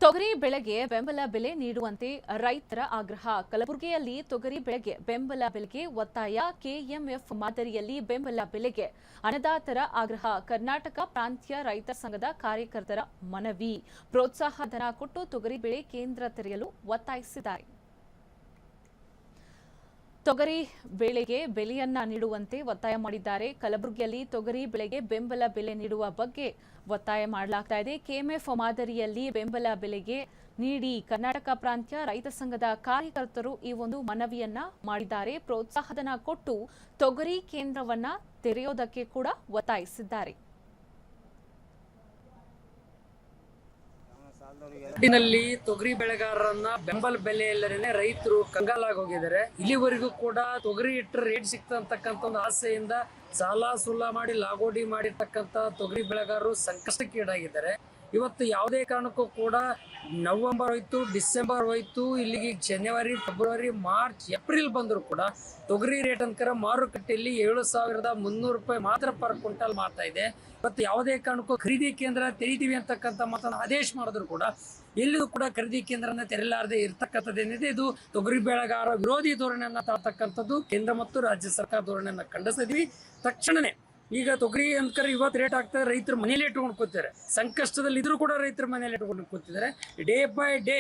ತೊಗರಿ ಬೆಳೆಗೆ ಬೆಂಬಲ ಬೆಲೆ ನೀಡುವಂತೆ ರೈತರ ಆಗ್ರಹ. ಕಲಬುರಗಿಯಲ್ಲಿ ತೊಗರಿ ಬೆಳೆಗೆ ಬೆಂಬಲ ಬೆಲೆಗೆ ಒತ್ತಾಯ. ಕೆಎಂಎಫ್ ಮಾದರಿಯಲ್ಲಿ ಬೆಂಬಲ ಬೆಲೆಗೆ ಅನ್ನದಾತರ ಆಗ್ರಹ. ಕರ್ನಾಟಕ ಪ್ರಾಂತ್ಯ ರೈತ ಸಂಘದ ಕಾರ್ಯಕರ್ತರ ಮನವಿ. ಪ್ರೋತ್ಸಾಹ ಧನ ಕೊಟ್ಟು ತೊಗರಿ ಬೆಳೆ ಕೇಂದ್ರ ತೆರೆಯಲು ಒತ್ತಾಯಿಸಿದ್ದಾರೆ. ತೊಗರಿ ಬೆಳೆಗೆ ಬೆಲೆಯನ್ನ ನೀಡುವಂತೆ ಒತ್ತಾಯ ಮಾಡಿದ್ದಾರೆ. ಕಲಬುರಗಿಯಲ್ಲಿ ತೊಗರಿ ಬೆಳೆಗೆ ಬೆಂಬಲ ಬೆಲೆ ನೀಡುವ ಬಗ್ಗೆ ಒತ್ತಾಯ ಮಾಡಲಾಗ್ತಾ ಇದೆ. ಕೆಎಂಎಫ್ ಮಾದರಿಯಲ್ಲಿ ಬೆಂಬಲ ಬೆಲೆಗೆ ನೀಡಿ ಕರ್ನಾಟಕ ಪ್ರಾಂತ್ಯ ರೈತ ಸಂಘದ ಕಾರ್ಯಕರ್ತರು ಈ ಒಂದು ಮನವಿಯನ್ನ ಮಾಡಿದ್ದಾರೆ. ಪ್ರೋತ್ಸಾಹಧನ ಕೊಟ್ಟು ತೊಗರಿ ಕೇಂದ್ರವನ್ನ ತೆರೆಯೋದಕ್ಕೆ ಕೂಡ ಒತ್ತಾಯಿಸಿದ್ದಾರೆ. ನಾಡಿನಲ್ಲಿ ತೊಗರಿ ಬೆಳೆಗಾರರನ್ನ ಬೆಂಬಲ ಬೆಲೆ ಇಲ್ಲದೇ ರೈತರು ಕಂಗಾಲಾಗಿ ಹೋಗಿದ್ದಾರೆ. ಇಲ್ಲಿವರೆಗೂ ಕೂಡ ತೊಗರಿ ಇಟ್ಟರೆ ರೇಟ್ ಸಿಗ್ತಕ್ಕಂಥ ಒಂದು ಆಸೆಯಿಂದ ಸಾಲ ಸೂಲ ಮಾಡಿ ಲಾಗೋಡಿ ಮಾಡಿರ್ತಕ್ಕಂಥ ತೊಗರಿ ಬೆಳೆಗಾರರು ಸಂಕಷ್ಟಕ್ಕೀಡಾಗಿದ್ದಾರೆ. ಇವತ್ತು ಯಾವುದೇ ಕಾರಣಕ್ಕೂ ಕೂಡ ನವೆಂಬರ್ ಹೋಯ್ತು, ಡಿಸೆಂಬರ್ ಹೋಯ್ತು, ಇಲ್ಲಿಗೆ ಜನವರಿ, ಫೆಬ್ರವರಿ, ಮಾರ್ಚ್, ಏಪ್ರಿಲ್ ಬಂದರೂ ಕೂಡ ತೊಗರಿ ರೇಟ್ ಅನ್ಕರ ಮಾರುಕಟ್ಟೆಯಲ್ಲಿ 7,300 ರೂಪಾಯಿ ಮಾತ್ರ ಪರ್ ಕ್ವಿಂಟಲ್ ಮಾಡ್ತಾ ಇದೆ. ಇವತ್ತು ಯಾವುದೇ ಕಾರಣಕ್ಕೂ ಖರೀದಿ ಕೇಂದ್ರ ತೆರೀತೀವಿ ಅಂತಕ್ಕಂಥ ಮಾತನ್ನು ಆದೇಶ ಮಾಡಿದ್ರು ಕೂಡ ಎಲ್ಲಿಯೂ ಕೂಡ ಖರೀದಿ ಕೇಂದ್ರನ ತೆರೆಯಲಾರದೆ ಇರ್ತಕ್ಕಂಥದ್ದೇನಿದೆ ಇದು ತೊಗರಿ ಬೆಳೆಗಾರ ವಿರೋಧಿ ಧೋರಣೆಯನ್ನ ತಾಳ್ತಕ್ಕಂಥದ್ದು. ಕೇಂದ್ರ ಮತ್ತು ರಾಜ್ಯ ಸರ್ಕಾರ ಧೋರಣೆಯನ್ನ ಖಂಡಿಸಿದ್ವಿ. ತಕ್ಷಣನೇ ಈಗ ತೊಗರಿ ಅಂದ್ಕರ ಇವತ್ತು ರೇಟ್ ಆಗ್ತದೆ, ರೈತರು ಮನೇಲಿ ಇಟ್ಕೊಂಡು ಕೂತಿದ್ದಾರೆ. ಸಂಕಷ್ಟದಲ್ಲಿ ಇದ್ರೂ ಕೂಡ ರೈತರು ಮನೇಲಿ ಇಟ್ಕೊಂಡು ಕೂತಿದ್ದಾರೆ. ಡೇ ಬೈ ಡೇ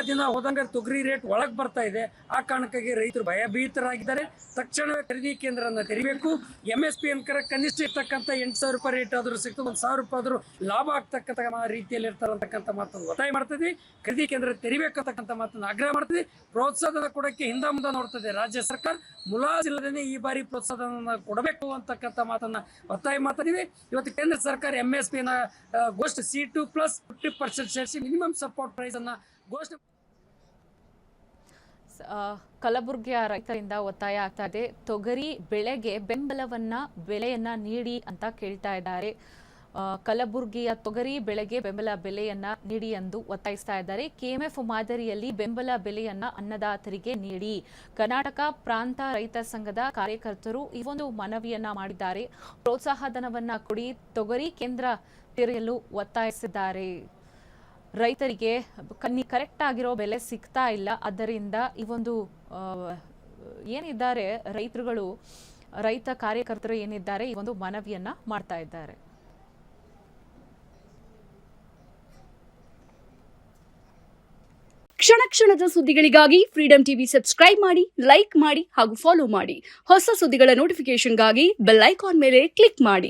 ದಿನ ಹೋದಂಗೆ ತೊಗರಿ ರೇಟ್ ಒಳಗೆ ಬರ್ತಾ ಇದೆ. ಆ ಕಾರಣಕ್ಕಾಗಿ ರೈತರು ಭಯಭೀತರಾಗಿದ್ದಾರೆ. ತಕ್ಷಣವೇ ಖರೀದಿ ಕೇಂದ್ರನ ತೆರಿಬೇಕು. MSP ಅನ್ಕರ ಕನಿಷ್ಠ ಇರ್ತಕ್ಕಂಥ 8,000 ರೂಪಾಯಿ ರೇಟ್ ಆದರೂ ಸಿಕ್ತು, 1,000 ರೂಪಾಯಿ ಆದರೂ ಲಾಭ ಆಗ್ತಕ್ಕಂಥ ರೀತಿಯಲ್ಲಿ ಇರ್ತಾರಂತಕ್ಕಂಥ ಮಾತನ್ನು ಒತ್ತಾಯ ಮಾಡ್ತಿದ್ವಿ. ಖರೀದಿ ಕೇಂದ್ರ ತೆರಿಬೇಕಂತಕ್ಕಂಥ ಮಾತನ್ನು ಆಗ್ರಹ ಮಾಡ್ತಿದ್ವಿ. ಪ್ರೋತ್ಸಾಹನ ಕೊಡೋಕ್ಕೆ ಹಿಂದೆ ಮುಂದೆ ನೋಡ್ತದೆ ರಾಜ್ಯ ಸರ್ಕಾರ. ಮುಲಾಜಿಲ್ಲದೇ ಈ ಬಾರಿ ಪ್ರೋತ್ಸಾಹನ ಕೊಡಬೇಕು ಅಂತಕ್ಕಂಥ ಮಾತನ್ನ ಒತ್ತಾಯ ಮಾಡ್ತಿದ್ದೀವಿ. ಇವತ್ತು ಕೇಂದ್ರ ಸರ್ಕಾರ MSP ನ ಘೋಷಣೆ C2 ಪ್ಲಸ್ 50% ಸೇರಿಸಿ ಮಿನಿಮಮ್ ಸಪೋರ್ಟ್ ಪ್ರೈಸ್ ಅನ್ನ ಘೋಷಣೆ. ಕಲಬುರಗಿಯ ರೈತರಿಂದ ಒತ್ತಾಯ ಆಗ್ತಾ ಇದೆ. ತೊಗರಿ ಬೆಳೆಗೆ ಬೆಲೆಯನ್ನ ನೀಡಿ ಅಂತ ಕೇಳ್ತಾ ಇದ್ದಾರೆ. ಕಲಬುರಗಿಯ ತೊಗರಿ ಬೆಳೆಗೆ ಬೆಂಬಲ ಬೆಲೆಯನ್ನ ನೀಡಿ ಎಂದು ಒತ್ತಾಯಿಸ್ತಾ ಇದ್ದಾರೆ. ಕೆಎಂಎಫ್ ಮಾದರಿಯಲ್ಲಿ ಬೆಂಬಲ ಬೆಲೆಯನ್ನ ಅನ್ನದಾತರಿಗೆ ನೀಡಿ ಕರ್ನಾಟಕ ಪ್ರಾಂತ ರೈತ ಸಂಘದ ಕಾರ್ಯಕರ್ತರು ಈ ಒಂದು ಮನವಿಯನ್ನ ಮಾಡಿದ್ದಾರೆ. ಪ್ರೋತ್ಸಾಹ ಧನವನ್ನ ಕೊಡಿ, ತೊಗರಿ ಕೇಂದ್ರ ತೆರೆಯಲು ಒತ್ತಾಯಿಸಿದ್ದಾರೆ. ರೈತರಿಗೆ ಕರೆಕ್ಟ್ ಆಗಿರೋ ಬೆಲೆ ಸಿಗ್ತಾ ಇಲ್ಲ. ಆದ್ದರಿಂದ ಈ ಒಂದು ಏನಿದ್ದಾರೆ ರೈತರುಗಳು, ರೈತ ಕಾರ್ಯಕರ್ತರು ಏನಿದ್ದಾರೆ ಈ ಒಂದು ಮನವಿಯನ್ನ ಮಾಡ್ತಾ ಇದ್ದಾರೆ. ಕ್ಷಣ ಕ್ಷಣದ ಸುದ್ದಿಗಳಿಗಾಗಿ ಫ್ರೀಡಂ ಟಿವಿ ಸಬ್ಸ್ಕ್ರೈಬ್ ಮಾಡಿ, ಲೈಕ್ ಮಾಡಿ ಹಾಗೂ ಫಾಲೋ ಮಾಡಿ. ಹೊಸ ಸುದ್ದಿಗಳ ನೋಟಿಫಿಕೇಶನ್ಗಾಗಿ ಬೆಲ್ ಐಕಾನ್ ಮೇಲೆ ಕ್ಲಿಕ್ ಮಾಡಿ.